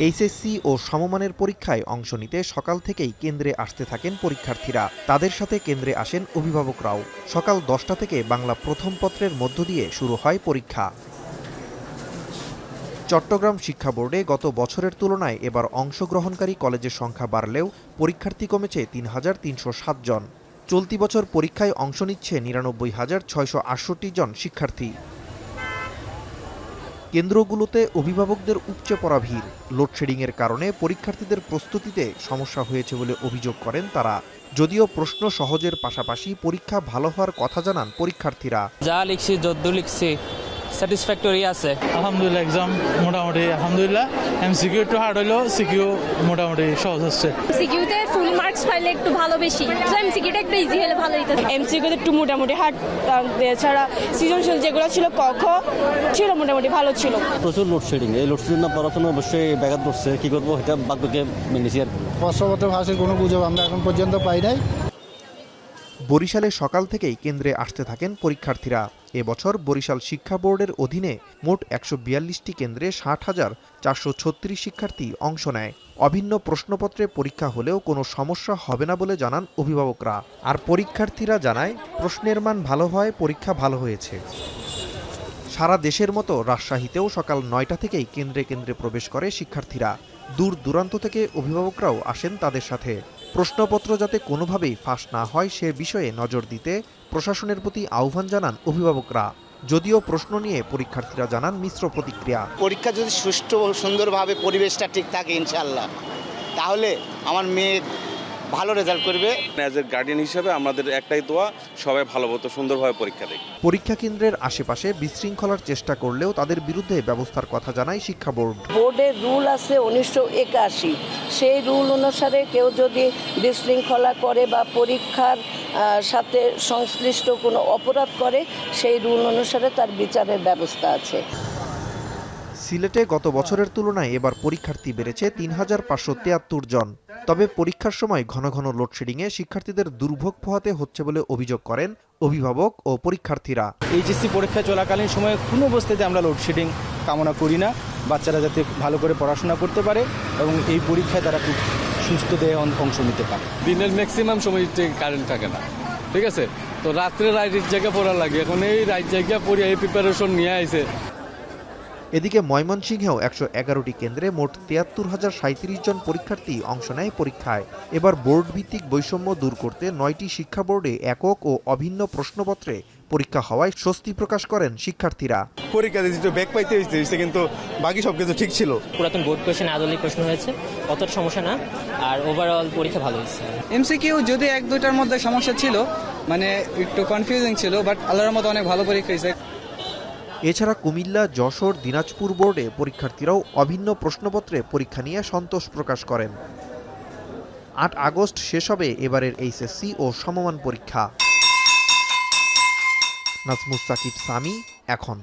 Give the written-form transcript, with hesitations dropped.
HSC ও সমমানের পরীক্ষায় অংশ নিতে সকাল থেকেই কেন্দ্রে আসতে থাকেন পরীক্ষার্থীরা। তাদের সাথে কেন্দ্রে আসেন অভিভাবকরাও। সকাল 10টা থেকে বাংলা প্রথম পত্রের মধ্য দিয়ে শুরু হয় পরীক্ষা। চট্টগ্রাম শিক্ষা বোর্ডে গত বছরের তুলনায় এবার অংশগ্রহণকারী কলেজের সংখ্যা বাড়লেও পরীক্ষার্থী কমেছে ৩,৩০৭ জন। চলতি বছর পরীক্ষায় অংশ নিচ্ছে ৯৯,৬৬৮ জন শিক্ষার্থী। কেন্দ্রগুলোতে অভিভাবকদের উপচে পড়া ভিড়। লোডশেডিংয়ের কারণে পরীক্ষার্থীদের প্রস্তুতিতে সমস্যা হয়েছে বলে অভিযোগ করেন তারা। যদিও প্রশ্ন সহজের পাশাপাশি পরীক্ষা ভালো হওয়ার কথা জানান পরীক্ষার্থীরা। যা লিখছি যদ্দূর লিখছি স্যাটিসফ্যাক্টরি আছে। আলহামদুলিল্লাহ এক্সাম মোটামুটি আলহামদুলিল্লাহ। এমসিকিউ একটু হার্ড হলেও সিকিউ মোটামুটি সহজ হচ্ছে। সিকিউতে ফুল মার্কস পাইলে একটু ভালো বেশি, এমসিকিউটা একটু ইজি হলে ভালো হতো। এমসিকিউতে একটু মোটামুটি হার্ড, এছাড়া সৃজনশীল যেগুলো ছিল ক ছিল মোটামুটি ভালো ছিল। প্রচুর লোডশেডিং, এই লোডশেডিং না পড়াশোনা অবশ্যই ব্যাঘাত করছে। কি করবো এটা ভাগ্যকে মেনেছি আর। প্রশ্নপত্র ফাঁসের কোনো গুজব আমরা এখন পর্যন্ত পাই নাই। বরিশালে সকাল থেকেই কেন্দ্রে আসতে থাকেন পরীক্ষার্থীরা। এবছর বরিশাল শিক্ষা বোর্ডের অধীনে মোট ১৪২টি কেন্দ্রে ৬০,৪৩৬ শিক্ষার্থী অংশ নেয়। অভিন্ন প্রশ্নপত্রে পরীক্ষা হলেও কোনো সমস্যা হবে না বলে জানান অভিভাবকরা। আর পরীক্ষার্থীরা জানায় প্রশ্নের মান ভালো হয়, পরীক্ষা ভালো হয়েছে। সারা দেশের মতো রাজশাহীতেও সকাল ৯টা থেকেই কেন্দ্রে কেন্দ্রে প্রবেশ করে শিক্ষার্থীরা। দূর দূরান্ত থেকে অভিভাবকরাও আসেন তাদের সাথে। প্রশ্নপত্র যাতে কোনোভাবেই ফাঁস না হয় সে বিষয়ে নজর দিতে প্রশাসনের প্রতি আহ্বান জানান অভিভাবকরা। যদিও প্রশ্ন নিয়ে পরীক্ষার্থীরা জানান মিশ্র প্রতিক্রিয়া। পরীক্ষা যদি সুষ্ঠু ও সুন্দরভাবে পরিবেশটা ঠিক থাকে ইনশাআল্লাহ, তাহলে আমার মেয়ে ভালো রেজাল্ট করবে। অ্যাজ এ গার্ডিয়ান হিসেবে আমাদের একটাই দোয়া, সবাই ভালো মতো সুন্দরভাবে পরীক্ষা দেয়। পরীক্ষা কেন্দ্রের আশেপাশে বিশৃঙ্খলার চেষ্টা করলেও তাদের বিরুদ্ধে ব্যবস্থার কথা জানায় শিক্ষা বোর্ড। বোর্ডের রুল আছে 1981, সেই রুল অনুসারে কেউ যদি বিশৃঙ্খলা করে বা পরীক্ষার সাথে সংশ্লিষ্ট কোনো অপরাধ করে সেই রুল অনুসারে তার বিচারের ব্যবস্থা আছে। সিলেটে গত বছরের তুলনায় এবার পরীক্ষার্থী বেড়েছে ৩,৫৭৩ জন। তবে পরীক্ষার সময় ঘন ঘন লোডশেডিংয়ে শিক্ষার্থীদের দুর্ভোগ পোহাতে হচ্ছে বলে অভিযোগ করেন অভিভাবক ও পরীক্ষার্থীরা। এইচএসসি পরীক্ষা চলাকালীন সময়ে কোনো অবস্থাতে আমরা লোডশেডিং কামনা করি না। বাচ্চারা যাতে ভালো করে পড়াশোনা করতে পারে এবং এই পরীক্ষায় তারা খুব সুস্থ দেহে অংশ নিতে পারে। দিনের ম্যাক্সিমাম সময় কারেন্ট থাকে না, ঠিক আছে? তো রাত্রে রাইটের জায়গা পড়া লাগে, এখন এই রাইট জায়গা পড়ে এই প্রিপারেশন নিয়ে আইছে। এদিকে ময়মনসিংহেও ১১১টি কেন্দ্রে মোট ৭৩,০৩৭ জন পরীক্ষার্থী অংশ নেয় পরীক্ষায়। এবার বোর্ড ভিত্তিক বৈষম্য দূর করতে ৯টি শিক্ষা বোর্ডে একক ও অভিন্ন প্রশ্নপত্রে পরীক্ষা হওয়ায় স্বস্তি প্রকাশ করেন শিক্ষার্থীরা। পরীক্ষা দিতে ব্যাক পাইতে হয়েছে, কিন্তু বাকি সবকিছু ঠিক ছিল। পুরাতন বোর্ড কোয়েশ্চেন আদলি প্রশ্ন হয়েছে, অতটা সমস্যা না। আর ওভারঅল পরীক্ষা ভালো হয়েছে। এমসিকিউ যদি ১-২টার মধ্যে সমস্যা ছিল, মানে একটু কনফিউজিং ছিল, বাট আল্লাহর মতো অনেক ভালো পরীক্ষা হয়েছে। এছাড়া কুমিল্লা, যশোর, দিনাজপুর বোর্ডে পরীক্ষার্থীরাও অভিন্ন প্রশ্নপত্রে পরীক্ষা নিয়ে সন্তোষ প্রকাশ করেন। ৮ আগস্ট শেষ হবে এবারের এইচএসসি ও সমমান পরীক্ষা। নাজমুস সাকিব সামি, এখন।